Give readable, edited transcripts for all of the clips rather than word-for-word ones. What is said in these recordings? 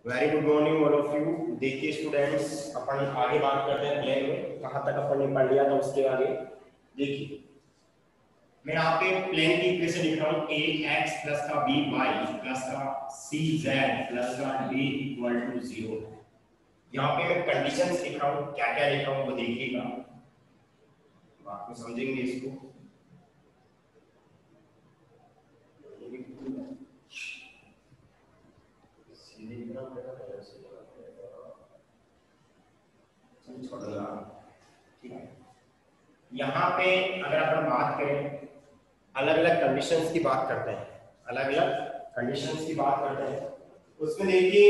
Very good morning all of you. देखिए students, अपन आगे बात करते हैं प्लेन में, कहां तक अपन ने पढ़ लिया था उसके आगे। देखिए मैं यहाँ पे प्लेन की इक्वेशन लिख रहा हूँ, ए एक्स प्लस का बी वाई प्लस का सी जेड प्लस का डी इक्वल टू 0। यहाँ पे मैं कंडीशंस लिख रहा हूँ, क्या क्या लिख रहा हूँ वो देखिएगा, बात में समझेंगे इसको। यहाँ पे अगर अपन बात करें, अलग अलग कंडीशंस की बात करते हैं, अलग अलग कंडीशंस की बात करते हैं, उसमें देखिए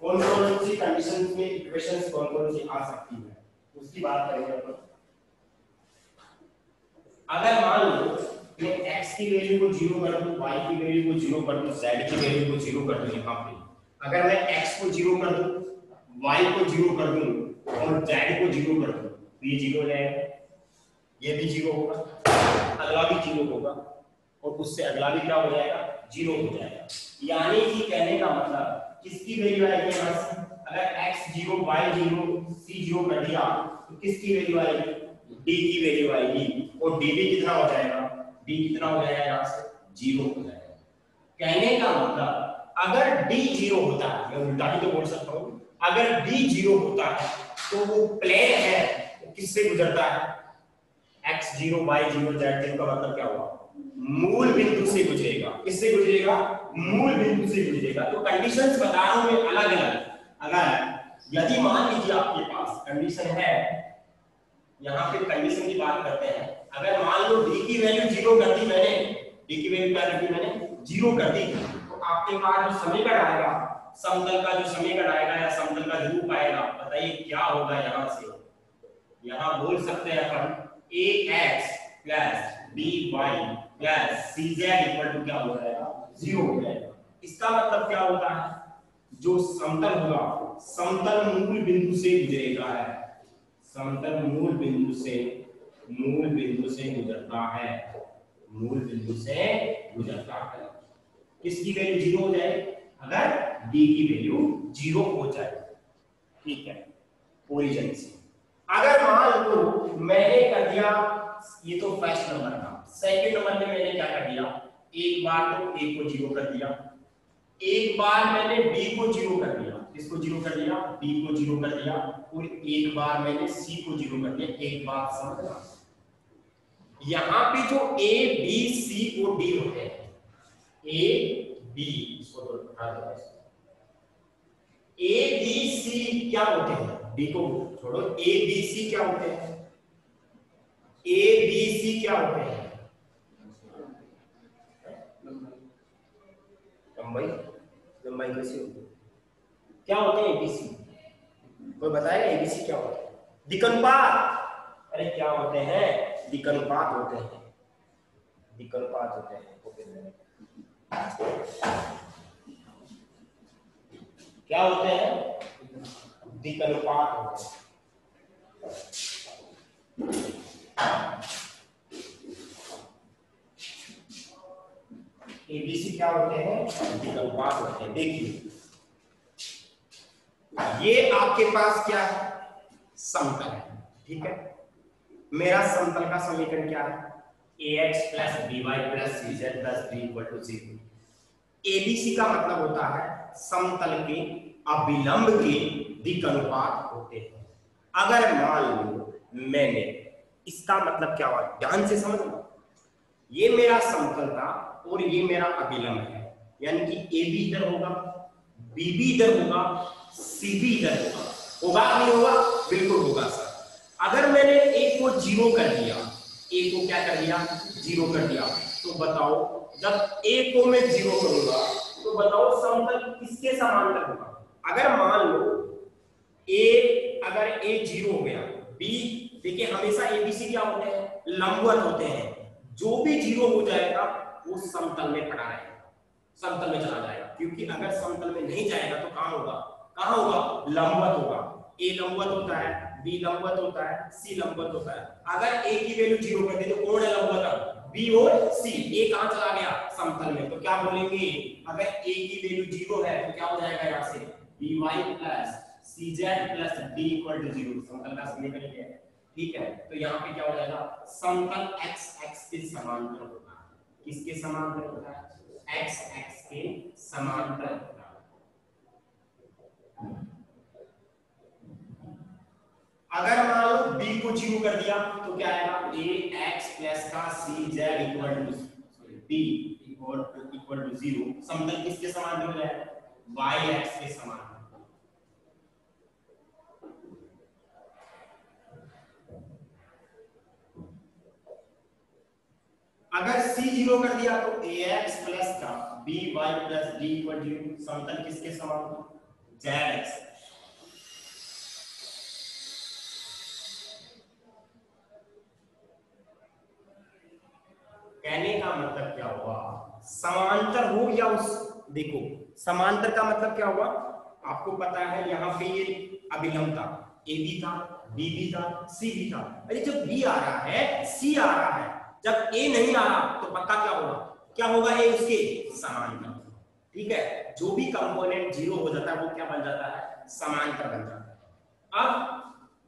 कौन कौन सी कंडीशंस में इक्वेशंस कौन कौन सी आ सकती है उसकी बात करेंगे अपन। अगर मान लो मैं x की वैल्यू को 0 कर दूं, y की वैल्यू को 0 कर दूं, z की वैल्यू को 0 कर दूं, यहाँ पे अगर मैं x को 0 कर दूं, y को 0 कर दूं और z को 0 कर दूं तो ये 0 हो जाएगा, ये भी 0 होगा, अगला भी 0 होगा और उससे अगला भी क्या हो जाएगा, 0 हो जाएगा। यानी कि कहने का मतलब किसकी वैल्यू आएगी यहाँ से, अगर x 0 y 0 c 0 कर दिया तो किसकी वैल्यू आएगी, d की वैल्यू आएगी और d भी कितना हो जाएगा, d कितना हो जाएगा यहाँ से 0 हो जाएगा। कहने का मतलब अगर d 0 होता है, मैं उल्टा भी तो बोल सकता हूँ, अगर d 0 होता है तो वो प्लेन है, वो किससे गुजरता है, x 0 y 0 z 0 का मतलब क्या हुआ, मूल बिंदु से गुजरेगा। किससे गुजरेगा, मूल बिंदु से गुजरेगा। तो कंडीशंस बता रहा हूं मैं अलग अलग। अगर यदि मान लीजिए आपके पास कंडीशन है, यहाँ पे कंडीशन की बात करते हैं, अगर मान लो d की वैल्यू 0 कर दी मैंने, d की वैल्यू क्या कर दी मैंने, 0 कर दी, तो आपके पास जो समीकरण आएगा, समतल का जो समीकरण आएगा या समतल का रूप आएगा, बताइए क्या होगा। यहाँ से यहाँ बोल सकते हैं अपन ax plus by plus cz equal to क्या हो जाएगा, 0 हो जाएगा। इसका मतलब क्या होता है, जो समतल होगा समतल मूल बिंदु से गुजरेगा है, समतल मूल बिंदु से गुजरता है, मूल बिंदु से गुजरता है। किसकी वैल्यू 0 हो जाए, अगर d की वैल्यू 0 हो जाए, ठीक है, ओरिजिन से। अगर मान लो मैंने कर दिया, ये तो फर्स्ट नंबर था, सेकंड नंबर में मैंने क्या कर दिया, एक बार तो a को 0 कर दिया, एक बार मैंने b को 0 कर दिया, इसको 0 कर दिया, b को 0 कर दिया और एक बार मैंने c को 0 कर दिया। एक बात समझना, यहाँ पे जो a b c और d होते हैं, a b, इसको तो हटा दो, a b c क्या होते हैं, d को छोड़ो, a b c क्या होते हैं, a b c क्या होते हैं, लंबाई कैसी होती है, क्या होते हैं एबीसी, कोई बताएगा एबीसी क्या होता है, द्विकनुपात, अरे क्या होते हैं, द्विकनुपात होते हैं, द्विकनुपात होते हैं, क्या होते हैं, द्विकनुपात होते हैं। एबीसी क्या होते हैं, द्विकनुपात होते हैं। देखिए ये आपके पास क्या है, समतल है, ठीक है, मेरा समतल का समीकरण क्या है, ax plus by plus cz plus d equal to 0। ABC का मतलब होता है समतल के अभिलंब के द्विकनुपात होते हैं। अगर मान लो मैंने, इसका मतलब क्या हुआ, ध्यान से समझना, ये मेरा समतल था और ये मेरा अभिलंब है, यानी कि ए बी इधर होगा, बी भी इधर होगा, सी भी इधर होगा नहीं होगा, बिल्कुल होगा सर। अगर मैंने ए को 0 कर दिया, ए को क्या कर दिया, 0 कर दिया, तो बताओ जब ए को मैं 0 करूंगा तो बताओ समतल किसके समांतर होगा। अगर मान लो ए, अगर ए 0 हो गया, बी, देखिए हमेशा एबीसी क्या होते हैं, लंबवत होते हैं, जो भी 0 हो जाएगा वो समतल में खड़ा रहेगा, समतल में चला जाएगा, क्योंकि अगर समतल में नहीं जाएगा तो कहां होगा, कहां होगा, लंबवत होगा। ए लंबवत होता है, बी लंबवत होता है, सी लंबवत होता है। अगर ए की वैल्यू 0 कर दी तो कौन है लंबवत, बी और सी। ए कहां चला गया, समतल में, तो क्या बोलेंगे, अगर ए की वैल्यू 0 है तो क्या हो जाएगा, यहाँ से by plus cz plus d equal to 0 समतल का समीकरण है। ठीक है, तो यहाँ पे क्या हो जाएगा, समतल x x के समांतर होता है। किसके समांतर होता है? x x के समांतर होता है। अगर मान लो b को 0 कर दिया तो क्या आएगा, ax प्लस का cz equal to d equal to 0। समतल किसके समांतर हो जाएगा? y x के समांतर। अगर c 0 कर दिया तो ax प्लस का by plus d equal to 0। समतल किसके समांतर? zx। कहने का मतलब क्या हुआ, समांतर हो या उस, देखो समांतर का मतलब क्या हुआ, आपको पता है यहाँ पे ये अभिलंब था, ए बी था, बी बी था, सी बी था। अरे जब बी आ रहा है, सी आ रहा है, जब ए नहीं आ रहा तो पक्का क्या होगा, क्या होगा, ए उसके समांतर। ठीक है, जो भी कंपोनेंट 0 हो जाता है वो क्या बन जाता है, समांतर बन जाता है। अब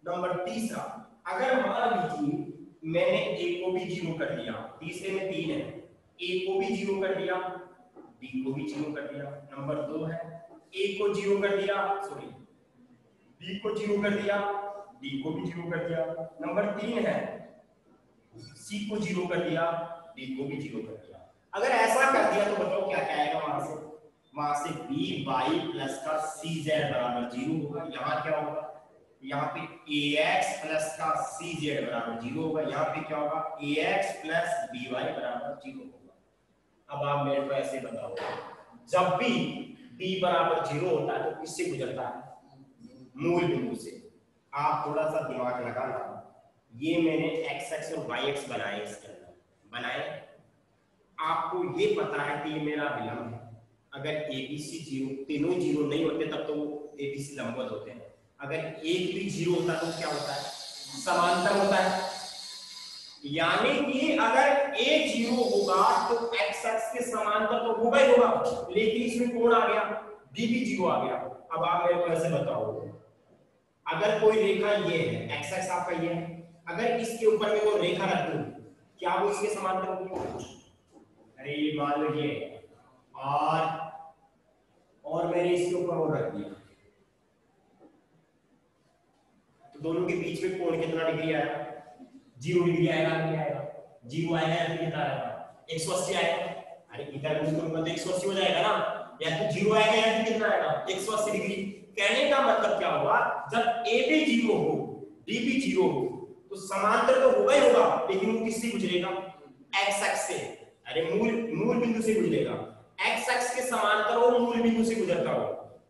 नंबर तीसरा, अगर मान लीजिए मैंने ए को भी 0 कर दिया, तीसरे में 3 है, ए को भी 0 कर दिया, बी को भी 0 कर दिया। नंबर 2 है, ए को 0 कर दिया, सॉरी बी को 0 कर दिया, डी को भी 0 कर दिया। नंबर 3 है, सी को 0 कर दिया, डी को भी 0 कर दिया। अगर ऐसा कर दिया तो बताओ क्या क्या आएगा वहां से, वहां से बी वाई प्लस का सी जेड बराबर 0 होगा। यहाँ क्या होगा, यहाँ पे ax प्लस का cz बराबर 0 होगा। यहाँ पे क्या होगा, ax प्लस by बराबर 0 होगा। अब आप मेरे को ऐसे बताओ, जब भी d बराबर 0 होता है तो किससे गुजरता है, मूल बिंदु से। आप थोड़ा सा दिमाग लगाना, ये मैंने x x और y x बनाए, इसके अंदर बनाए, आपको ये पता है कि ये मेरा विलंब है। अगर ABC 0, तीनों 0 नहीं होते तब तो ABC लंबवत होते हैं। अगर एक भी 0 होता तो क्या होता है, समांतर होता है। यानी कि अगर A 0 होगा तो x x के समांतर तो होगा ही होगा, लेकिन इसमें कौन आ गया, B भी 0 आ गया। अब आप मेरे को ऐसे बताओ, अगर कोई रेखा ये है, x x आपका ये है, अगर इसके ऊपर में वो रेखा रख दूं, क्या वो इसके समांतर होगी? अरे ये मान लो ये और मैंने इसके ऊपर और रख दिया, तो दोनों के बीच में कोण कितना डिग्री आएगा, 0 डिग्री आएगा, नहीं आएगा, 0 आएगा या फिर कितना आएगा, 180 आएगा। अरे इधर भी तो 180 हो जाएगा ना, या तो 0 आएगा या फिर कितना आएगा, 180 डिग्री। कहने का मतलब क्या हुआ, जब ए भी 0 हो, डी भी 0 हो, तो समांतर तो होगा ही होगा, लेकिन वो किससे गुजरेगा, एक्स एक्स से। अरे मूल बिंदु से गुजरेगा। एक्स एक्स के समांतर हो, मूल बिंदु से गुजरता हो,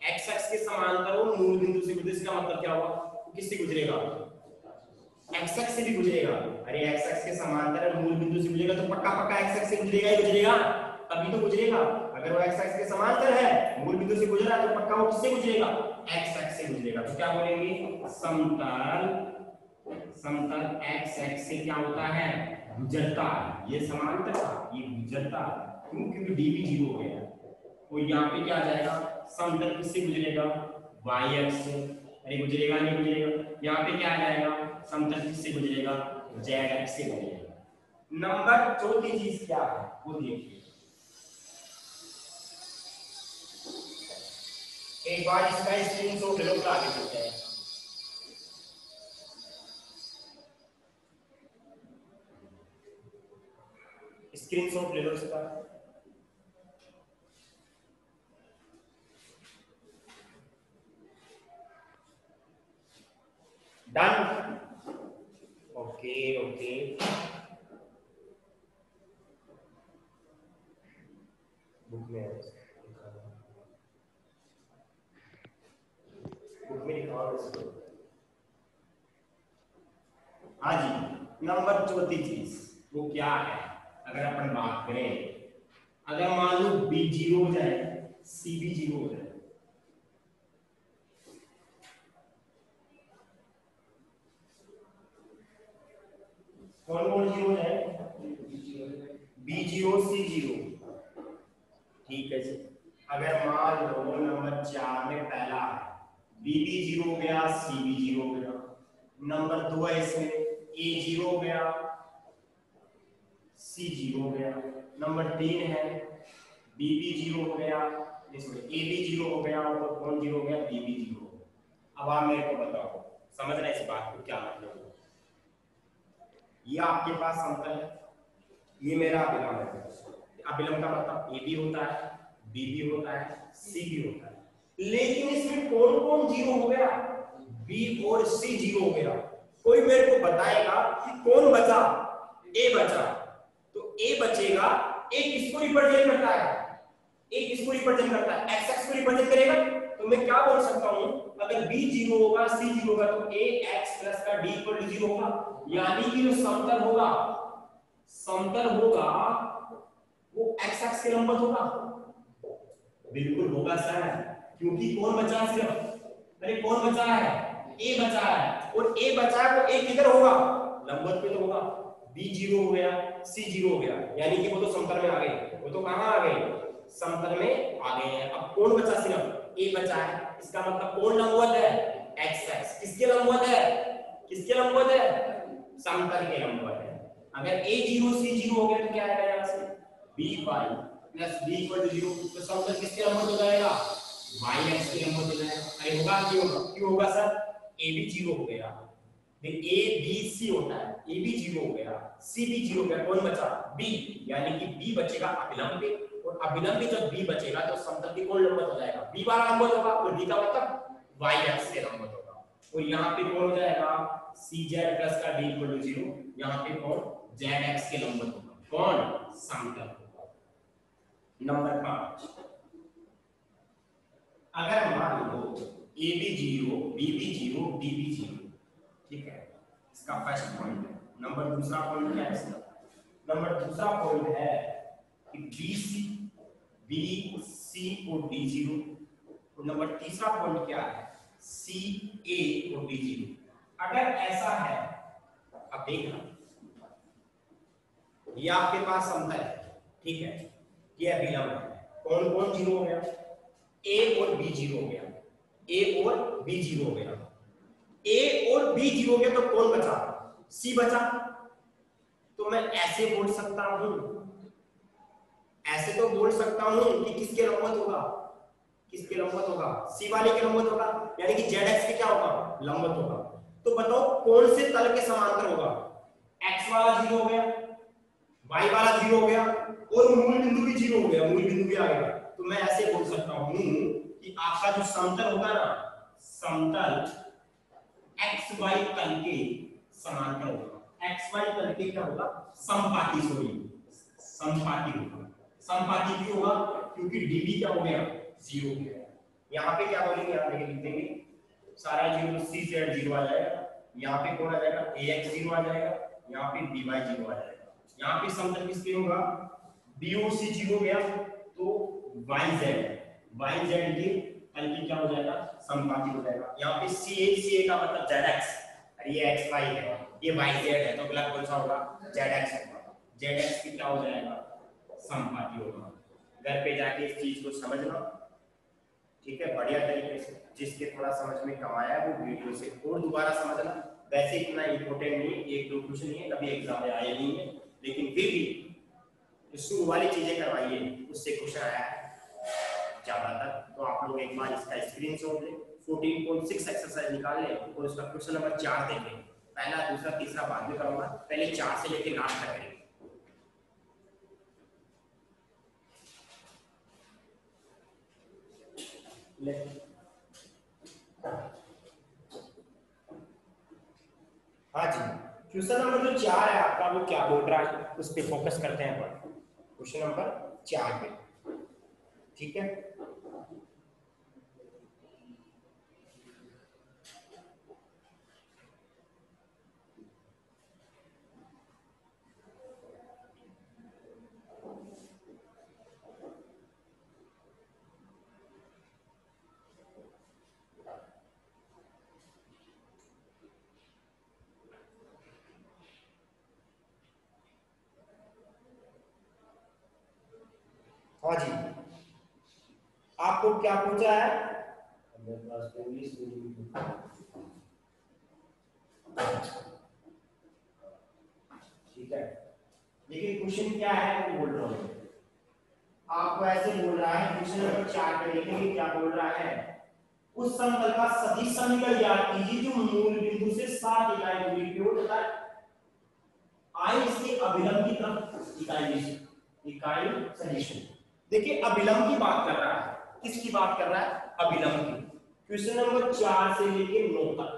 एक्स एक्स के समांतर हो, मूल बिंदु से गुजरे, इसका मतलब क्या हुआ, किससे गुजरेगा, एक्स एक्स से भी गुजरेगा। अरे एक्स एक्स के समांतर है, मूल बिंदु से गुजरेगा तो पक्का पक्का एक्स एक्स से गुजरेगा ही गुजरेगा, तभी तो गुजरेगा। अगर वो एक्स एक्स के समांतर है, मूल बिंदु से गुजरा है, तो पक्का वो किससे गुजरेगा, एक्स एक्स से गुजरेगा। तो क्या बोलेंगे, समतल एक्स एक्स से क्या होता है, गुजरता है। ये समांतर था, ये गुजरता है, क्यों, क्योंकि डी भी 0 हो गया। तो यहाँ पे क्या आ जाएगा, समतल किससे गुजरेगा, वाई एक्स से। अरे गुजरेगा नहीं गुजरेगा, यहाँ पे क्या आ जाएगा, समतल किससे गुजरेगा, जेड एक्स से गुजरेगा। नंबर चौथी चीज क्या है वो देखिए, एक बार इसका स्क्रीनशॉट ले लो, आगे चलते हैं। स्क्रीनशॉट ले लो इसका। डन, ओके ओके, बुक में लिखा इसको। हाँ जी, नंबर चौथी चीज वो क्या है, अगर अपन बात करें, अगर मान लो B 0 हो जाए, C भी 0 हो जाए, कौन कौन 0 हो जाए, B 0 C 0, ठीक है जी। अगर मान लो नंबर 4 में पहला है बी भी जीरो हो गया, सी भी जीरो हो गया, नंबर 2 है इसमें ए जीरो हो गया, सी जीरो हो गया, नंबर 3 है बी भी जीरो हो गया, इसमें ए भी जीरो हो गया और कौन जीरो हो गया, बी भी जीरो हो गया। अब आप मेरे को बताओ, समझना इस बात को क्या मतलब है। ये आपके पास समतल है, ये मेरा अभिलंब है। अभिलंब का मतलब ए भी होता है, बी भी होता है, सी भी होता है, लेकिन इसमें कौन कौन जीरो हो गया, बी और सी जीरो हो गया। कोई मेरे को बताएगा कि कौन बचा, ए बचा। तो ए बचेगा, ए किसको रिप्रेजेंट करता है, ए किसको रिप्रेजेंट करता है, एक्स एक्स को रिप्रेजेंट करेगा। तो मैं क्या बोल सकता हूं, अगर बी जीरो होगा, सी जीरो होगा, तो ए एक्स प्लस का डी इक्वल टू जीरो होगा। यानी कि जो समतल होगा, समतल होगा वो एक्स एक्स के लंबवत होगा। बिल्कुल होगा सर, क्योंकि कौन बचा है सिर्फ, अरे कौन बचा है, ए बचा है, और ए बचा है वो ए किधर होगा, लंबवत पे तो होगा। बी जीरो हो गया, सी जीरो हो गया, यानी कि वो तो समतल में आ गए, वो तो कहां आ गए, समतल में आ गए हैं। अब कौन बचा, सिर्फ ए बचा है, इसका मतलब कौन लंबवत है, एक्स एक्स। किसके लंबवत है, किसके लंबवत है, समतल के लंबवत है। अगर ए जीरो सी जीरो हो गया तो क्या आएगा यहां से, B Y plus B equal to zero. तो समतल किसके लंबवत हो जाएगा, वाई एक्स के लंबवत हो जाएगा। अरे होगा, क्यों होगा, क्यों होगा सर, ए भी जीरो हो गया, ए बी सी होता है, ए भी जीरो हो गया, सी भी जीरो हो गया, कौन बचा, बी। यानी कि बी बचेगा अभिलंब पे, और अभिलंब पे जब बी बचेगा तो समतल की कौन लंबवत हो जाएगा, बी वाला लंबवत होगा, और बी का मतलब वाई एक्स के लंबवत होगा। और यहाँ पे कौन हो जाएगा, सी जेड प्लस का डी इक्वल टू जीरो, यहाँ पे कौन, जेड एक्स के लंबवत होगा, कौन, समतल। नंबर 5, अगर मान लो A B zero, B B zero, D B zero, ठीक है, इसका फर्स्ट पॉइंट है। नंबर दूसरा पॉइंट क्या है इसका, नंबर दूसरा पॉइंट है कि बी सी, बी सी और डी जीरो। और नंबर तीसरा पॉइंट क्या है, सी ए और डी जीरो। अगर ऐसा है, अब देखना, ये आपके पास समतल है, ठीक है, ये अभिलंब है, कौन कौन जीरो हो गया, ए और बी जीरो हो गया, ए और बी जीरो हो गया, ए और बी जीरो हो गया, तो कौन बचा, सी बचा। तो मैं ऐसे बोल सकता हूं, ऐसे तो बोल सकता हूं कि किसके लंबवत होगा, किसके लंबवत होगा, सी वाले के लंबवत होगा, यानी कि जेड एक्स के क्या होगा, लंबवत होगा। तो बताओ कौन से तल के समांतर होगा, एक्स वाला जीरो हो गया, वाई वाला जीरो हो गया, और मूल बिंदु भी जीरो हो गया, मूल बिंदु भी आ गया। तो मैं ऐसे बोल सकता हूं कि आपका जो समतल होगा ना, समतल एक्स वाई तल के समांतर होगा। एक्स वाई तल के क्या होगा, समपाती, सॉरी समपाती होगा। समपाती क्यों होगा, क्योंकि डीबी क्या हो गया, जीरो हो गया। यहाँ पे क्या बोलेंगे, यहाँ पे लिख देंगे सारा जीरो, सी जेड जीरो आ जाएगा, यहाँ पे कौन आ जाएगा, ए एक्स जीरो आ जाएगा, यहाँ पे बी वाई जीरो आ जाएगा। यहाँ पे समतल किसके होगा, बी ओ सी जीरो गया, तो वाई जेड ये तल की क्या हो जाएगा, समपाती हो जाएगा। यहाँ पे सी ए का मतलब जेड एक्स, ये एक्स वाई है, ये वाई जेड है, तो अगला कौन सा होगा, जेड एक्स होगा। जेड एक्स की क्या हो जाएगा, समपाती होगा। घर पे जाके इस चीज को समझना, ठीक है, बढ़िया तरीके से। जिसके थोड़ा समझ में कम आया वो वीडियो से और दोबारा समझना। वैसे इतना इंपॉर्टेंट नहीं, एक दो कुछ नहीं है, कभी एग्जाम में आए नहीं है, लेकिन फिर भी जो शुरू वाली चीजें करवाइए उससे क्वेश्चन आया है ज्यादातर। तो आप लोग एक बार इसका स्क्रीनशॉट लें, 14.6 एक्सरसाइज निकाल लें और उसका क्वेश्चन नंबर 4 देखें। पहला दूसरा तीसरा बाद में करूंगा, पहले 4 से लेकर लास्ट तक करेंगे। हाँ जी, क्वेश्चन नंबर जो 4 है आपका, वो क्या बोल रहा है उस पर फोकस करते हैं अपन। क्वेश्चन नंबर 4 पे, ठीक है। हाँ जी, आपको क्या पूछा है? ठीक है, लेकिन क्वेश्चन क्या है वो बोल रहा हूँ। आपको ऐसे बोल रहा है, क्वेश्चन नंबर 4 पे देखेंगे क्या बोल रहा है। उस समतल का सदिश समीकरण ज्ञात कीजिए जो मूल बिंदु से 7 इकाई दूरी पे हो तथा आई इसके अभिलंब की तरफ इकाई सदिश हो। देखिए अभिलंब की बात कर रहा है, किसकी बात कर रहा है? अभिलंब की। क्वेश्चन नंबर 4 से लेके 9 तक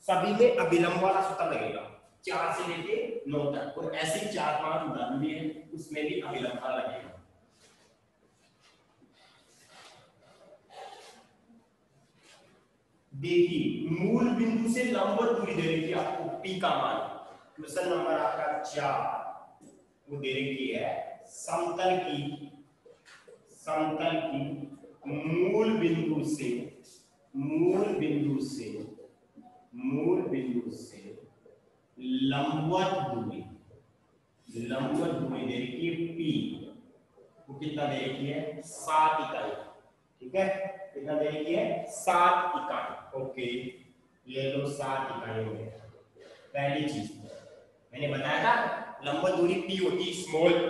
सभी में अभिलंब वाला सूत्र लगेगा, 4 से लेके 9 तक, और ऐसे 4-5 उदाहरण भी है उसमें भी अभिलंब वाला लगेगा। देखिए मूल बिंदु से लंबवत दूरी दे रखी है आपको p का मान, क्वेश्चन नंबर आपका 4, वो दे रखी है समतल की मूल बिंदु से लंबवत दूरी दे रखी है p, वो कितना दे रखी है? 7 इकाई। ठीक है, कितना दे रखी है? 7 इकाई। ओके, ये लो 7 इकाई हो गया। पहली चीज मैंने बताया था लंबवत दूरी p होती है, स्मॉल p।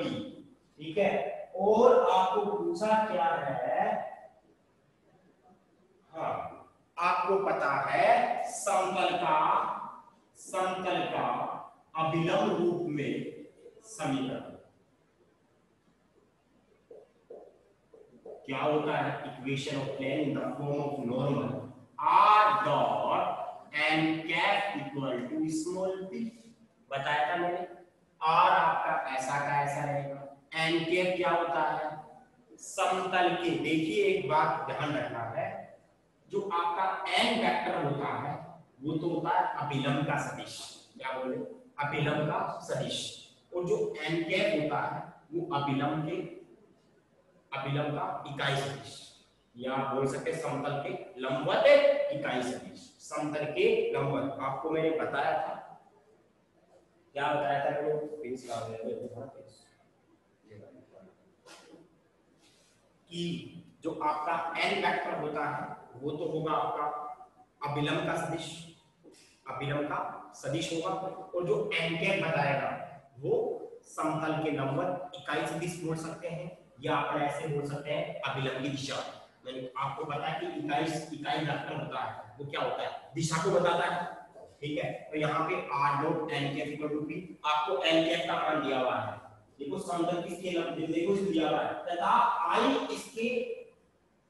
ठीक है, और आपको पूछा क्या है? हाँ, आपको पता है समतल का अभिलंब रूप में समीकरण क्या होता है? Equation of plane in the form of normal r dot n cap equal to small p। बताया था मैंने, r आपका ऐसा का ऐसा रहेगा, n कैप क्या होता है? समतल के। देखिए एक बात ध्यान रखना है, जो आपका n वेक्टर होता है वो तो होता है अभिलंब का सदिश। क्या बोले? अभिलंब का सदिश। और जो n कैप होता है वो अभिलंब का इकाई सदिश, या बोल सकते समतल के लंबवत इकाई सदिश। समतल के लंबवत आपको मैंने बताया था, क्या बताया था मैंने? पेज ला दिया कि जो आपका n वेक्टर होता है वो तो होगा आपका अभिलंब का सदिश होगा, और जो n कैप बताएगा वो समतल के लंबवत इकाई सदिश बोल सकते हैं, या अपन ऐसे बोल सकते हैं अभिलंब की दिशा। मैंने आपको बताया कि इकाई वेक्टर होता है वो क्या होता है? दिशा को बताता है। ठीक है, तो यहाँ पे r dot n cap equal to p, आपको n कैप का मान दिया हुआ है। देखो समतल किसके लंब देखो इस दिया हुआ है, तथा i इसके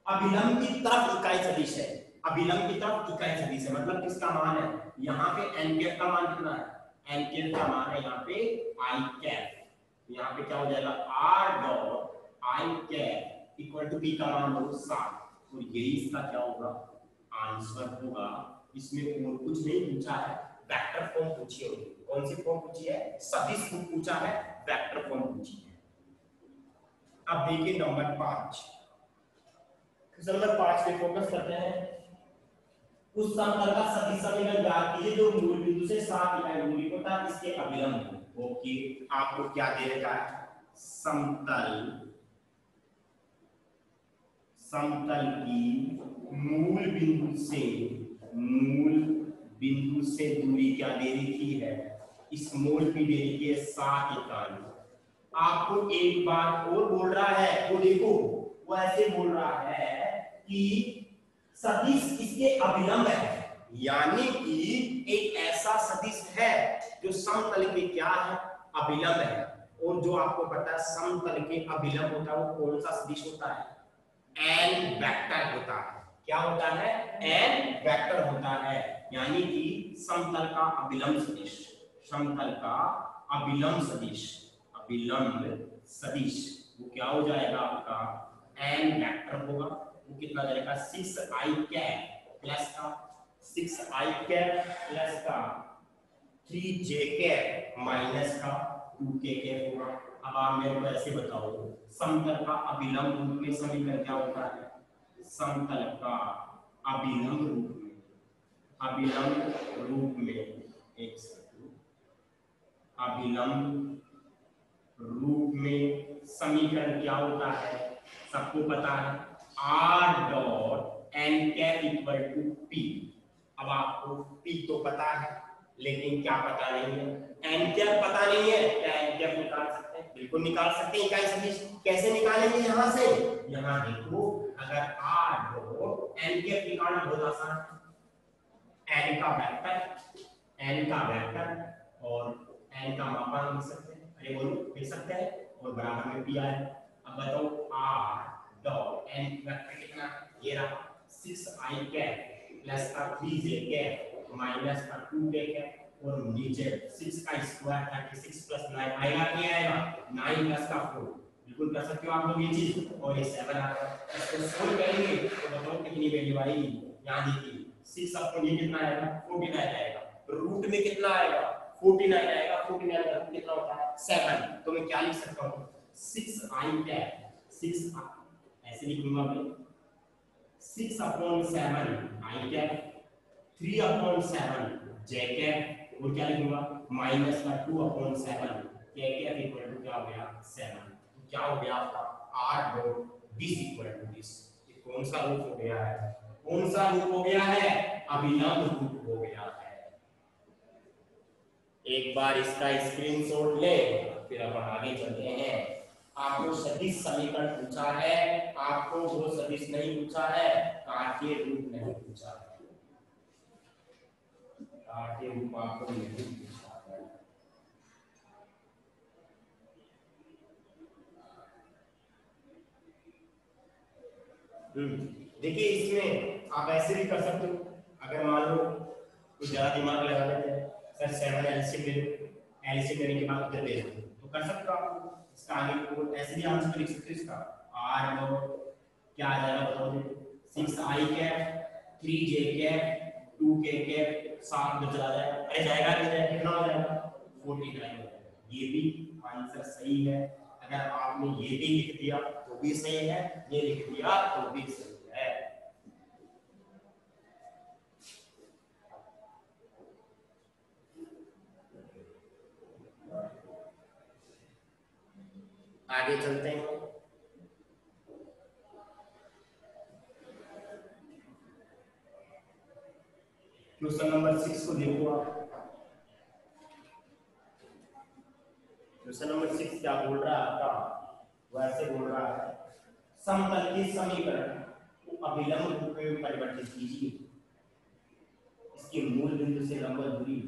अभिलंब की तरफ इकाई सदिश है। अभिलंब की तरफ इकाई सदिश है मतलब किसका मान है? यहाँ पे n कैप का मान कितना है? n कैप का मान है यहाँ पे i कैप। यहाँ पे क्या हो जाएगा? r dot i cap equal to p का मान होगा 7, और यही इसका क्या होगा? आंसर होगा। इसमें और कुछ नहीं पूछा है, वेक्टर फॉर्म पूछी होगी। कौन सी फॉर्म पूछी है? सदिश रूप पूछा है, वेक्टर फॉर्म पूछी है। अब देखिए नंबर 5, नंबर 5 पे फोकस करते हैं। उस समतल का सदिश समीकरण ज्ञात कीजिए जो मूल बिंदु से 7 इकाई दूरी पर था, इसके अभिलंब हो। ओके, आपको क्या दे रखा है? समतल की मूल बिंदु से दूरी क्या दे रखी है? स्मॉल p दे रखी है 7 इकाई। आपको एक बात और बोल रहा है, वो देखो वो ऐसे बोल रहा है कि सदिश इसके अभिलंब है, यानी कि एक ऐसा सदिश है जो समतल के क्या है? अभिलंब है। और जो आपको पता है समतल के अभिलंब होता है वो कौन सा सदिश होता है? n वेक्टर होता है। क्या होता है? n वेक्टर होता है, यानी कि समतल का अभिलंब सदिश वो क्या हो जाएगा? आपका n वेक्टर होगा। वो कितना जाएगा? 6i कैप प्लस का 3j कैप माइनस का 2k कैप होगा। अब आप मेरे को ऐसे बताओ, समतल का अभिलंब रूप में समीकरण क्या होता है? समतल का अभिलंब रूप में एक अभिलंब रूप में समीकरण क्या होता है? सबको पता है, r इक्वल टू पी। अब आपको पी तो पता है, लेकिन क्या पता नहीं है, एन कैप पता नहीं है। क्या एन कैप निकाल सकते हैं? बिल्कुल निकाल सकते हैं इकाई सदिश। कैसे निकालेंगे? यहाँ से, यहाँ देखो, अगर आर डॉट एन कैप निकालना बहुत आसान है। एन का वेक्टर और एन का मापांक लिख सकते हैं। अरे बोलो, लिख सकते हैं, और बराबर में पी आया। अब बताओ आर डॉट एन वेक्टर कितना है? ये रहा 6i कैप प्लस का 3j कैप माइनस का 2k कैप और नीचे 6 का स्क्वायर 36 प्लस 9 आएगा। क्या आएगा? 9 प्लस का 4। बिल्कुल कर सकते हो आप लोग ये चीज। और ये 7 आ रहा है, इसको सोल्व करेंगे तो बताओ कितनी वैल्यू आएगी? यहाँ देखिए 6 अपॉन ये कितना आएगा? 49 आएगा। रूट में कितना आएगा? 49 आएगा। 49 का रूट कितना होता है? 7। तो मैं क्या लिख सकता हूँ? 6i कैप 6 ऐसे लिखूंगा मैं 6 upon 7 i cap 3 upon 7 j cap और क्या लिखूंगा? माइनस का 2 upon 7 k cap equal to क्या हो गया? 7। तो क्या हो गया आपका? r dot this equal to this. ये कौन सा रूप हो गया है? कौन सा रूप हो गया है? अभिलंब रूप हो गया है। एक बार इसका स्क्रीनशॉट ले, फिर अपन आगे चलते हैं। आपको सदिश समीकरण पूछा है, आपको वो सदिश नहीं पूछा है, कार्तीय रूप नहीं पूछा है। कार्तीय रूप आपको नहीं पूछा है। देखिए इसमें आप ऐसे भी कर सकते हो। अगर मान लो कुछ ज्यादा दिमाग लगा लेते हैं, सर 7 एलसीएम ले लो, एलसीएम लेने के बाद उधर दे दो, तो कर सकते हो आप। इसका आगे को ऐसे भी आंसर लिख सकते हो। इसका r डॉट क्या आ जाएगा बताओ मुझे? 6i cap 3j cap 2k cap 7 में चला जाएगा। अरे जाएगा नहीं जाएगा? कितना हो जाएगा? 49 हो जाएगा। ये भी आंसर सही है। अगर आपने ये भी लिख दिया तो भी सही है, ये लिख दिया तो भी सही है। आगे चलते हैं। क्वेश्चन नंबर 6 को देखो आप। क्वेश्चन नंबर 6 क्या बोल रहा है आपका? वैसे बोल रहा है समतल के समीकरण को अभिलंब रूप में परिवर्तित कीजिए। इसके मूल बिंदु से लंब दूरी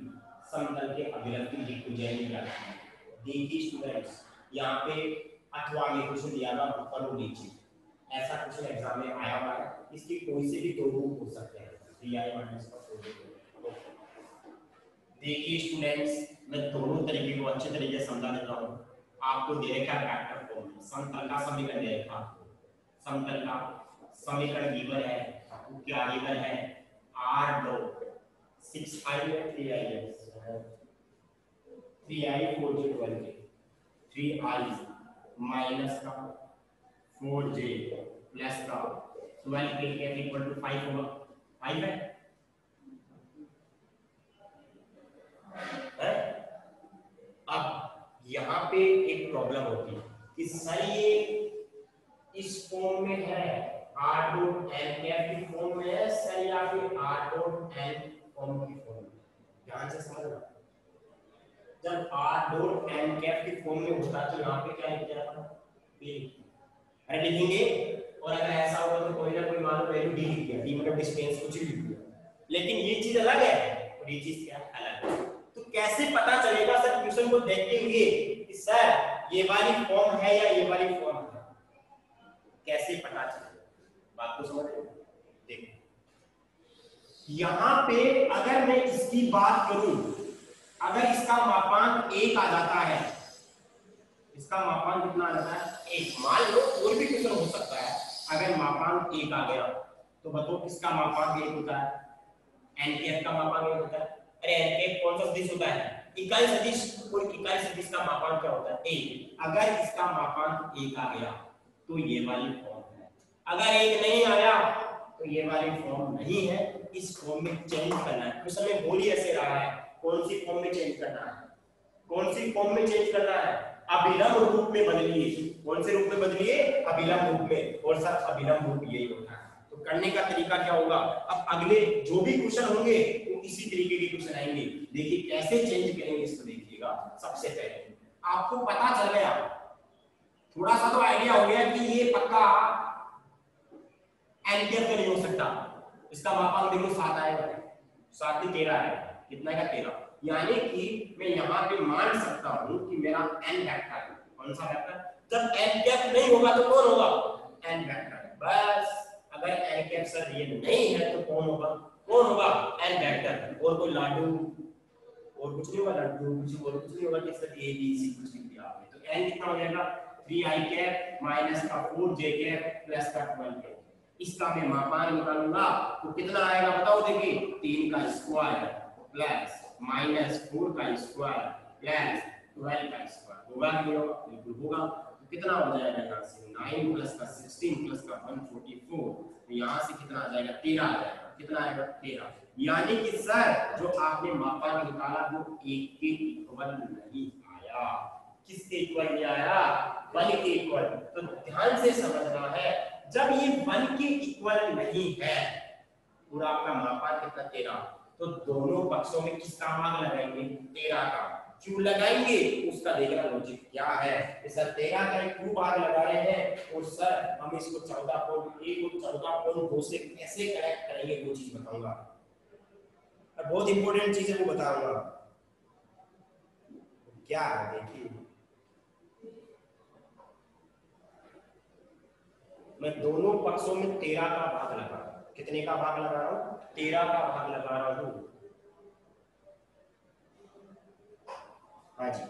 समतल के अभिलंब की दिक् जाएगी। देखिए स्टूडेंट्स, यहाँ पे अथवा में क्वेश्चन दिया हुआ ऊपर और नीचे, ऐसा क्वेश्चन एग्जाम में आया हुआ है। इसके कोई से भी दो रूप हो सकते हैं। देखिए स्टूडेंट्स, मैं दोनों तरीके को अच्छे तरीके से समझा देता हूँ। आपको दे रखा है वेक्टर फॉर्म में, समतल का समीकरण दे रखा है। समतल का समीकरण गिवन है, वो क्या गिवन है? r dot 6i 3i 3i 4j 12j 3i minus का 4j प्लस का 12k के इक्वल टू 5 होगा। 5 है? अब यहाँ पे एक प्रॉब्लम होती है कि सर ये इस फॉर्म में है, r डॉट n कैप की फॉर्म में है सर, या फिर r डॉट n फॉर्म की फॉर्म में? ध्यान से समझना। जब r डॉट n कैप की फॉर्म में होता तो यहाँ पे क्या लिख जाता? p। अरे लिखेंगे, और अगर ऐसा होगा तो कोई ना कोई मान लो वैल्यू d लिख दिया, d मतलब डिस्टेंस कुछ भी लिख दिया, लेकिन ये चीज अलग है और ये चीज क्या अलग है। तो कैसे पता चलेगा सर क्वेश्चन को देखते हुए कि सर ये वाली फॉर्म है या ये वाली फॉर्म है? कैसे पता चलेगा? बात को समझ रहे हो? देखो यहाँ पे अगर मैं इसकी बात करूं, अगर इसका मापांक 1 आ जाता है, इसका मापांक कितना आ जाता है? 1। मान लो कोई भी क्वेश्चन हो सकता है, अगर मापांक 1 आ गया तो बताओ किसका मापांक 1 होता है? एन कैप का मापांक 1 होता है। अरे एन कैप कौन सा सदिश होता है? इकाई सदिश। और इकाई सदिश का मापांक क्या होता है? 1। अगर इसका मापांक 1 आ गया तो ये वाली फॉर्म है। अगर 1 नहीं आया तो ये वाली फॉर्म नहीं है। इस फॉर्म में चेंज करना है। क्वेश्चन में बोल ही ऐसे रहा है, कौन सी फॉर्म में चेंज करना है? कौन सी फॉर्म में चेंज करना है? अभिलंब रूप में बदलिए। कौन से रूप में बदलिए? अभिलंब रूप में। और सर अभिलंब रूप यही होता है। तो करने का तरीका क्या होगा, अब अगले जो भी क्वेश्चन होंगे वो इसी तरीके के क्वेश्चन आएंगे। देखिए कैसे चेंज करेंगे इसको देखिएगा। सबसे पहले आपको पता चल गया, थोड़ा सा तो आइडिया हो गया कि ये पक्का एन कैप का नहीं हो सकता। इसका मापांक देखो 7 आएगा, 7 नहीं 13 आएगा। कितना का 13, यानी कि मैं यहाँ पे मान सकता हूँ कि मेरा एन वेक्टर है। कौन सा वेक्टर? जब एन कैप नहीं होगा तो कौन होगा? N vector. बस अगर एन कैप सर रियल नहीं है तो कौन होगा? कौन होगा? N vector. और कोई लाडू और कुछ नहीं होगा, लड्डू कुछ और कुछ नहीं होगा कि सर ए बी सी कुछ नहीं दिया आपने। तो एन कितना हो जाएगा? 3i कैप माइनस का 4j कैप प्लस का 12 कैप। इसका मैं मापांक निकालूंगा तो कितना आएगा बताओ। देखिए 3 का स्क्वायर प्लस माइनस 4 का स्क्वायर प्लस 12 का स्क्वायर होगा कि नहीं होगा? बिल्कुल होगा। तो कितना हो जाएगा यहाँ से 9 प्लस का 16 प्लस का 144, तो यहाँ से कितना आ जाएगा? 13 आ जाएगा। कितना आएगा? 13। यानी कि सर जो आपने मापांक निकाला वो 1 के इक्वल नहीं आया। किसके इक्वल नहीं आया? 1 के इक्वल। तो ध्यान से समझना है, जब ये 1 के इक्वल नहीं है और आपका मापांक कितना 13, तो दोनों पक्षों में किसका भाग लगाएंगे? 13 का। क्यों लगाएंगे उसका देखना लॉजिक क्या है। सर 13 का क्यों भाग लगा रहे हैं और सर हम इसको 14.1 और 14.2 से कैसे कनेक्ट करेंगे वो चीज बताऊंगा। बहुत इंपॉर्टेंट चीज है वो बताऊंगा। क्या है देखिए, मैं दोनों पक्षों में 13 का भाग लगा रहा हूं। कितने का भाग लगा रहा हूं? 13 का भाग लगा रहा हूं। हाँ जी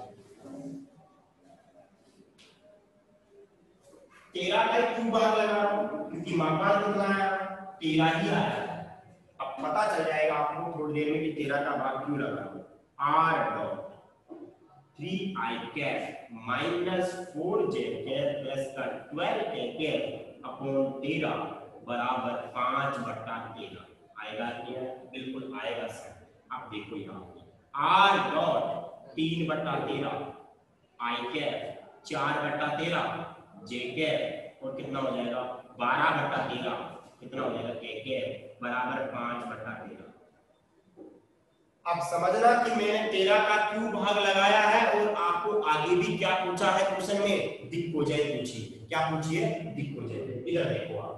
13 का क्यों भाग लगा रहा हूं? क्योंकि मापांक कितना आया? 13 ही आया। अब पता चल जाएगा आपको थोड़ी देर में कि 13 का भाग क्यों लगा रहा हूं। r dot 3i cap minus 4j cap plus का 12 कैप अपॉन 13 बराबर 5/13 आएगा क्या? बिल्कुल आएगा सर। अब देखो यहाँ r dot 3/13 i cap 4/13 j cap और कितना हो जाएगा? 12/13 कितना हो जाएगा? k कैप बराबर 5/13। अब समझना कि मैंने 13 का क्यों भाग लगाया है और आपको आगे भी क्या पूछा है क्वेश्चन में? दिक्कोजय पूछी। क्या पूछी है? दिक्कोजय। इधर देखो आप,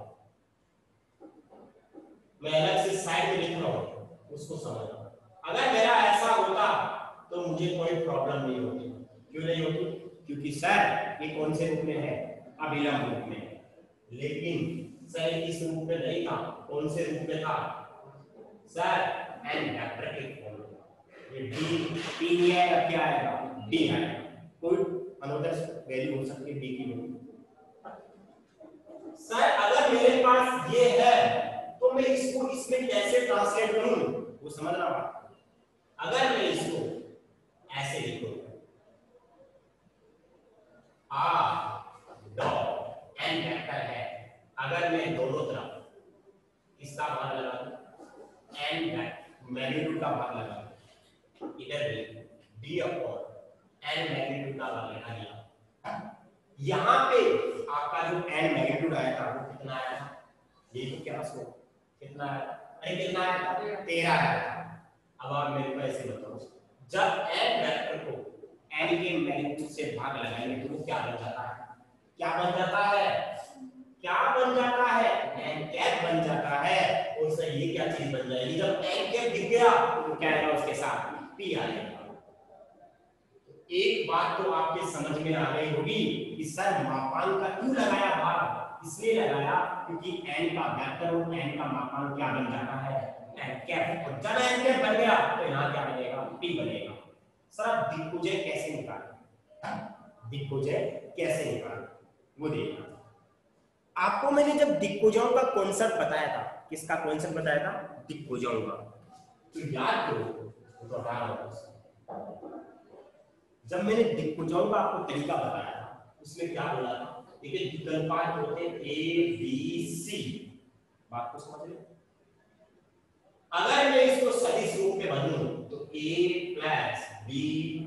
मैं अलग से साइड में लिख रहा हूं उसको समझना। अगर मेरा ऐसा होता तो मुझे कोई प्रॉब्लम नहीं होती। क्यों नहीं होती? क्योंकि सर ये कौन से रूप में है? अभिलंब रूप में है। लेकिन सर इस रूप में नहीं था। कौन से रूप में था सर? एन वेक्टर के फॉर्म में। ये डी नहीं आएगा, क्या आएगा? डी आएगा। कोई अनदर वैल्यू हो सकती है डी की वैल्यू। सर अगर मेरे पास ये है तो मैं इसको इसमें कैसे ट्रांसलेट करूं वो समझना बात। अगर मैं इसको ऐसे लिखूं r डॉट n वेक्टर है, अगर मैं दोनों तरफ इसका भाग लगा दूं n वेक्टर मैग्नीट्यूड का भाग लगा, इधर भी d अपॉन n मैग्नीट्यूड का भाग लगा दिया। यहाँ पे आपका जो n मैग्नीट्यूड आया था वो कितना आया था? ये तो क्या सो कितना आया? अरे कितना आया था? 13 आया था। अब आप मेरे को ऐसे बताओ, जब n वेक्टर को n के मैग्नीट्यूड से भाग लगाएंगे तो वो क्या बन जाता है? क्या बन जाता है? क्या बन जाता है? n कैप बन जाता है। और सर ये क्या चीज बन जाएगी? जब n कैप दिख गया तो क्या आएगा उसके साथ? p आ जाएगा। एक बात तो आपके समझ में आ गई होगी कि सर मापांक का क्यों लगाया भाग? इसलिए लगाया क्योंकि n का वेक्टर और n का मापांक क्या बन जाता है? n cap. और जब n कैप बन गया तो यहाँ क्या बनेगा? p बनेगा। सर दिक्कोजय कैसे निकालें? दिक्कोजय कैसे निकालें वो देखना। आपको मैंने जब दिक्कोजयों का कॉन्सेप्ट बताया था, किसका कॉन्सेप्ट बताया था? दिक्कोजयों का, तो याद करो जब मैंने दिक्कोजयों का आपको तरीका बताया था उसमें क्या बोला था? देखिए विकल्पांक होते हैं ए बी सी। बात को समझ रहे? अगर मैं इसको सदिश रूप में बदलूं तो a plus B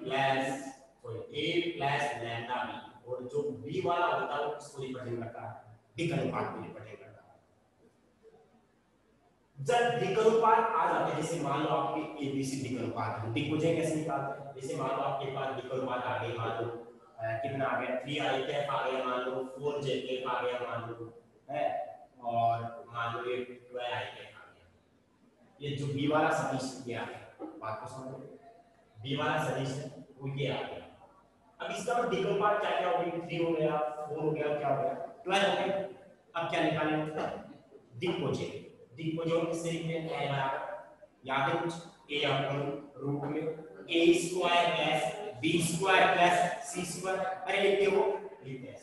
plus a plus lambda B, और जो b वाला होता है वो किसको रिप्रेजेंट करता है? दिक् अनुपात को रिप्रेजेंट करता है। जब दिक्कनुपात आ जाते हैं, जैसे मान लो आपके एबीसी दिक्कनुपात है, दिक्कुजय कैसे निकालते हैं? जैसे मान लो आपके पास दिक्कनुपात आ गई, मान लो कितना आ गया, 3i कैफ आ गया, मान लो 4j कैफ आ गया, मान लो है, और मान लो ये 12i कैफ आ गया। ये जो बी वाला सदिश ये आ गया, बात को समझो, बी वाला सदिश है वो ये आ गया। अब इसका दिक्कनुपात क्या क्या हो गया, 3 हो गया, 4 हो गया, क्या हो गया, 12 हो गया। अब क्या निकालेंगे, दिक्कुजय। दिक्कुजय किससे लिखते हैं, a बराबर याद है कुछ, a अपॉन रूट में a square plus b square plus c square, अरे लिखते हो, लिखते हैं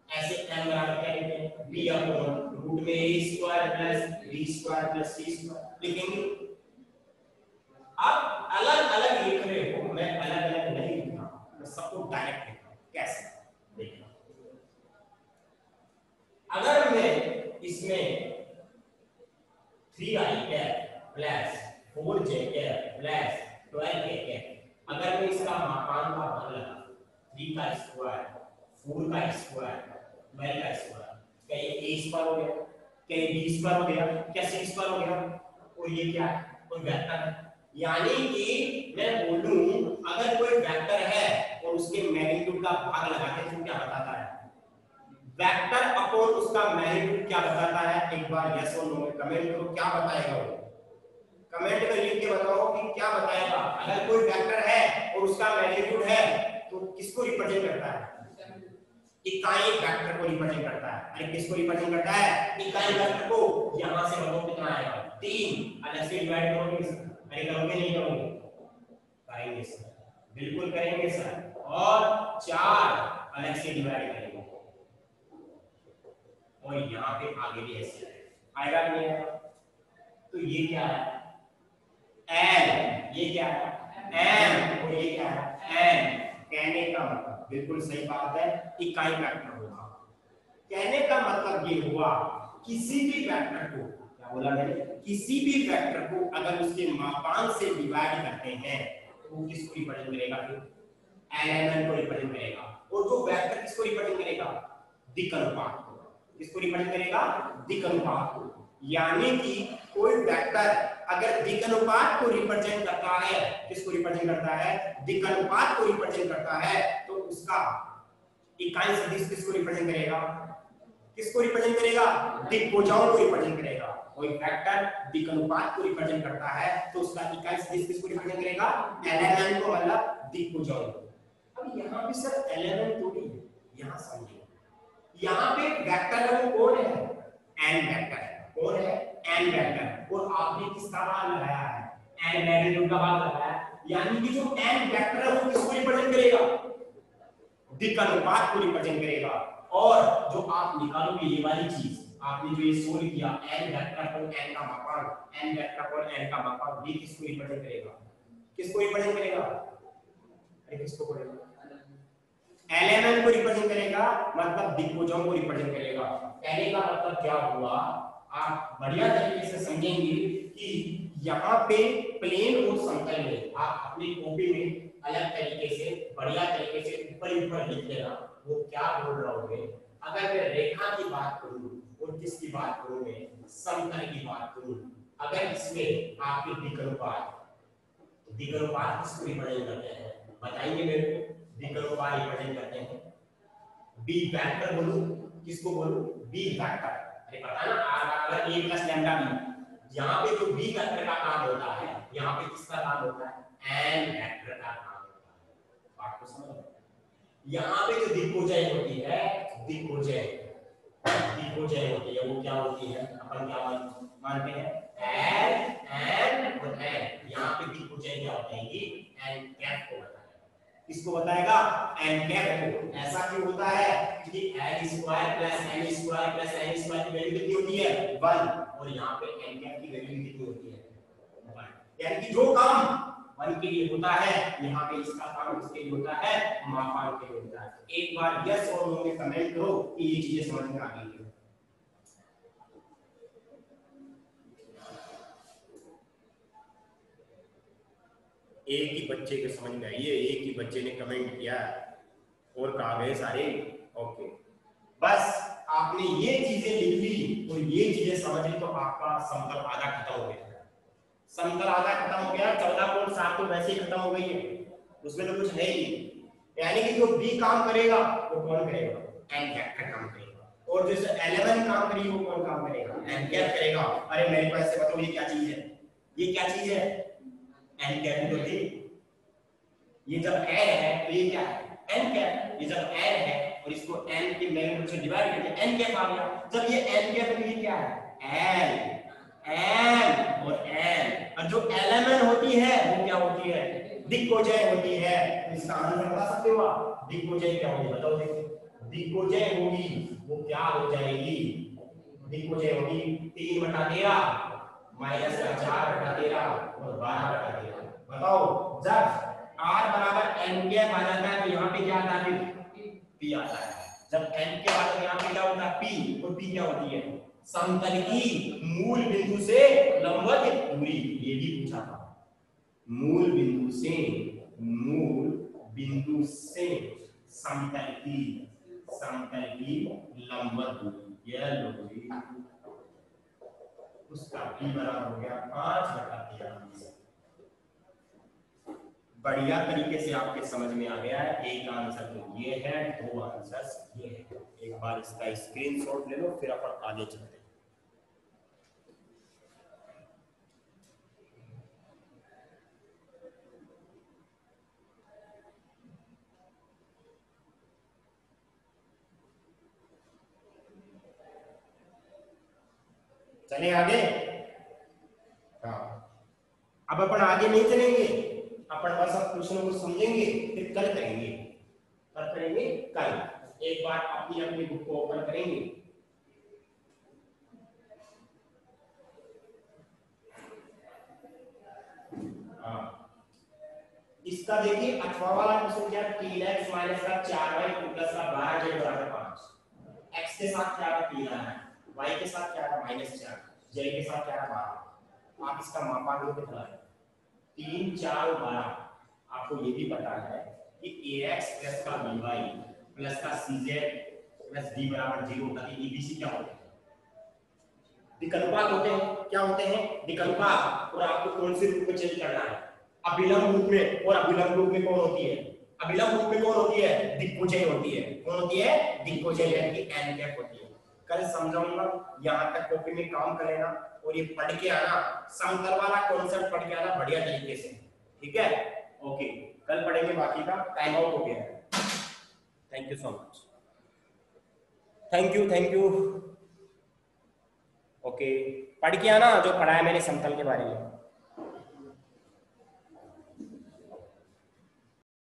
ऐसे m बराबर क्या लिखते हैं, b अपॉन रूट में a square plus b square plus c square लिखेंगे। अब अलग अलग लिख रहे हो, मैं अलग अलग नहीं लिख रहा, मैं सबको डायरेक्ट लिख रहा हूं। कैसे देखना, अगर मैं इसमें 3i cap plus 4j cap plus 12k cap, अगर मैं इसका मापांक का मान लगा 3 का स्क्वायर, 4 का स्क्वायर, 12 का स्क्वायर, क्या ये a स्क्वायर हो गया, क्या ये b स्क्वायर हो गया, क्या c स्क्वायर हो गया, और ये क्या है, कोई वेक्टर है। यानी कि मैं बोलूं अगर कोई वेक्टर है और उसके मैग्नीट्यूड का भाग लगाते हैं तो क्या बताता है, वेक्टर अपॉन उसका मैग्नीट्यूड क्या बताता है, एक बार यस और नो में कमेंट करो, क्या बताएगा वो, कमेंट में लिख के बताओ कि क्या बताएगा। अगर कोई वेक्टर है और उसका मैग्नीट्यूड है तो किसको रिप्रेजेंट करता है, इकाई वेक्टर को रिप्रेजेंट करता है। अरे किसको रिप्रेजेंट करता है, इकाई वेक्टर को। यहां से बताओ कितना आएगा, 3, अलग से डिवाइड करोगे, अरे करोगे नहीं करोगे, करेंगे सर, बिल्कुल करेंगे सर, और 4 अलग से डिवाइड करेंगे, और यहाँ पे आगे भी ऐसे आएगा नहीं आएगा। तो ये क्या है, एन, ये क्या है एम, और ये क्या है एन। कहने का मतलब बिल्कुल सही बात है, इकाई वेक्टर होगा। कहने का मतलब ये हुआ किसी भी वेक्टर को, क्या बोला मैंने, किसी भी वेक्टर को अगर उसके मापांक से डिवाइड करते हैं तो वो किसको रिप्रेजेंट करेगा, फिर एलिमेंट को रिप्रेजेंट करेगा। और जो वेक्टर किसको रिप्रेजेंट करेगा, दिक्कनुपात को। किसको रिप्रेजेंट करेगा, दिक्कनुपात को। यानी कि कोई वेक्टर अगर दिक्कनुपात को रिप्रेजेंट करता है, किसको रिप्रेजेंट करता है, दिक्कनुपात को रिप्रेजेंट करता है, तो उसका इकाई सदिश किसको रिप्रेजेंट करेगा, किसको रिप्रेजेंट करेगा, दिक्भुजाओं को रिप्रेजेंट करेगा। कोई वेक्टर दिक्कनुपात को रिप्रेजेंट करता है तो उसका इकाई सदिश किसको रिप्रेजेंट करेगा, एलिमेंट को, मतलब दिक्भुजाओं को। अब यहाँ पे सर एलिमेंट थोड़ी है, यहाँ समझिए, यहाँ पे वेक्टर है वो कौन है, एन वेक्टर है, कौन है, एन वेक्टर, और आपने किसका मान लगाया है, एन मैग्नीट्यूड का मान लगाया है। यानी कि जो एन वेक्टर है वो किसको रिप्रेजेंट करेगा, दिक्कनुपात को रिप्रेजेंट करेगा। और जो आप निकालोगे ये वाली चीज, आपने जो ये सोल्व किया, एन वेक्टर पर एन का मापांक, एन वेक्टर पर एन का मापांक, ये किसको रिप्रेजेंट करेगा, किसको रिप्रेजेंट करेगा, अरे किसको करेगा, एलिमेंट को रिप्रेजेंट करेगा, मतलब दिक्भुजाओं को रिप्रेजेंट करेगा। कहने का मतलब क्या हुआ, आप बढ़िया तरीके से समझेंगे कि यहाँ पे प्लेन और समतल में आप अपनी कॉपी में अलग तरीके से बढ़िया तरीके से ऊपर ऊपर लिख लेना, वो क्या बोल रहा हूँ मैं। अगर मैं रेखा की बात करूँ और किसकी बात करूँ, मैं समतल की बात करूँ, अगर इसमें आपके दिक्कनुपात, दिक्कनुपात किसको रिप्रेजेंट करते हैं बताइए मेरे को, दिक्कनुपात रिप्रेजेंट करते हैं बी वेक्टर, बोलूं किसको बोलूं, बी वेक्टर। अरे पता ना अगर a प्लस लैम्डा बी, यहाँ पे जो बी वेक्टर का काम होता है, यहाँ पे किसका काम होता है, एन वेक्टर का काम होता है। बात को समझ, यहाँ पे जो दिक्भुजाएं होती है, दिक्भुजाएं, दिक्भुजाएं होती है, वो क्या होती है, अपन क्या मानते हैं, एन एन और एन। यहाँ पे दिक्भुजाएं क्या होती है, एन कैप को बताएगा, किसको बताएगा, एन कैप को। ऐसा क्यों होता है, क्योंकि N square plus N square plus N square की वैल्यू कितनी होती है, 1, और यहाँ पे एन कैप की वैल्यू कितनी होती है, 1। यानी कि जो काम 1 के लिए होता है, यहाँ पे इसका काम किसके लिए होता है, मापांक के लिए होता है। एक बार यस और नो में कमेंट करो कि ये चीजें समझ में आ गई है। एक ही बच्चे के समझ में आई है, एक ही बच्चे ने कमेंट किया और कहा गए सारे ओके। बस आप आपने ये चीजें लिख ली और ये चीजें समझ ली तो आपका समतल आधा खत्म हो गया। समतल आधा खत्म हो गया। 14.7 तो वैसे ही खत्म हो गई है, उसमें तो कुछ है ही नहीं। यानी कि जो बी काम करेगा वो कौन करेगा? एन कैप का काम करेगा। और जो 11 काम करेगी वो कौन काम करेगा? एन कैप करेगा। अरे मेरे को ऐसे बताओ ये क्या चीज है? ये क्या चीज है? एन कैप तो थी। ये जब एन है तो ये क्या है? N cap. ये जब एन है और इसको एन के मैग्नीट्यूड से डिवाइड करके एन कैप आ गया। जब ये एन कैप है तो ये क्या है? एन एन और एन। और जो एलिमेंट होती है वो क्या होती है? दिग्भुजय होती है। इसका आंसर बता सकते हो आप? दिग्भुजय क्या होगी बताओ? देखो दिग्भुजय होगी वो क्या हो जाएगी? दिग्भुजय होगी 3/13 माइनस का 4/13 और 12/13। बताओ जब r बराबर n कैप आ जाता है तो यहाँ पे क्या आता है? p आता है। जब n के बाद तो यहाँ पे क्या होता है? p। और p क्या होती है? समतल की मूल बिंदु से लंबवत दूरी। ये भी पूछा था। मूल बिंदु से समतल की लंबवत दूरी। यह दूरी उसका p बराबर हो गया 5/13। बढ़िया तरीके से आपके समझ में आ गया है। एक आंसर तो ये है, दो आंसर ये है। एक बार इसका स्क्रीनशॉट ले लो फिर अपन आगे चलते हैं। चले आगे। हाँ, अब अपन आगे नहीं चलेंगे, अपन बस अब कुछ न कुछ समझेंगे फिर कल करेंगे। कल एक बार अपनी बुक को ओपन करेंगे। हाँ, इसका देखिए 18वां वाला क्वेश्चन क्या है? 3x माइनस का 4y प्लस का 12z बराबर 5। x के साथ क्या है? 3 है, y के साथ क्या है? -4, z के साथ क्या है? 12। आप इसका मापांक कितना है? 3, 4 और 12। आपको ये भी पता है कि ax प्लस का by प्लस का cz प्लस d बराबर 0 होता है। abc क्या होते हैं? विकल्पात होते हैं। क्या होते हैं? विकल्पात। और आपको कौन से रूप में चेंज करना है? अभिलंब रूप में। और अभिलंब रूप में कौन होती है? अभिलंब रूप में कौन होती है? दिग्भुजय होती है। कौन होती है? दिग्भुजय यानी कि एन कैप होती है। कल समझाऊंगा, यहां तक कॉपी में काम कर लेना और ये पढ़ के आना, समतल वाला कॉन्सेप्ट पढ़ के आना बढ़िया तरीके से। ठीक है? ओके, कल पढ़ेंगे बाकी का। टाइम आउट हो गया है। Thank you so much. Thank you. Okay, पढ़ के आना जो पढ़ा है मैंने समतल के बारे में।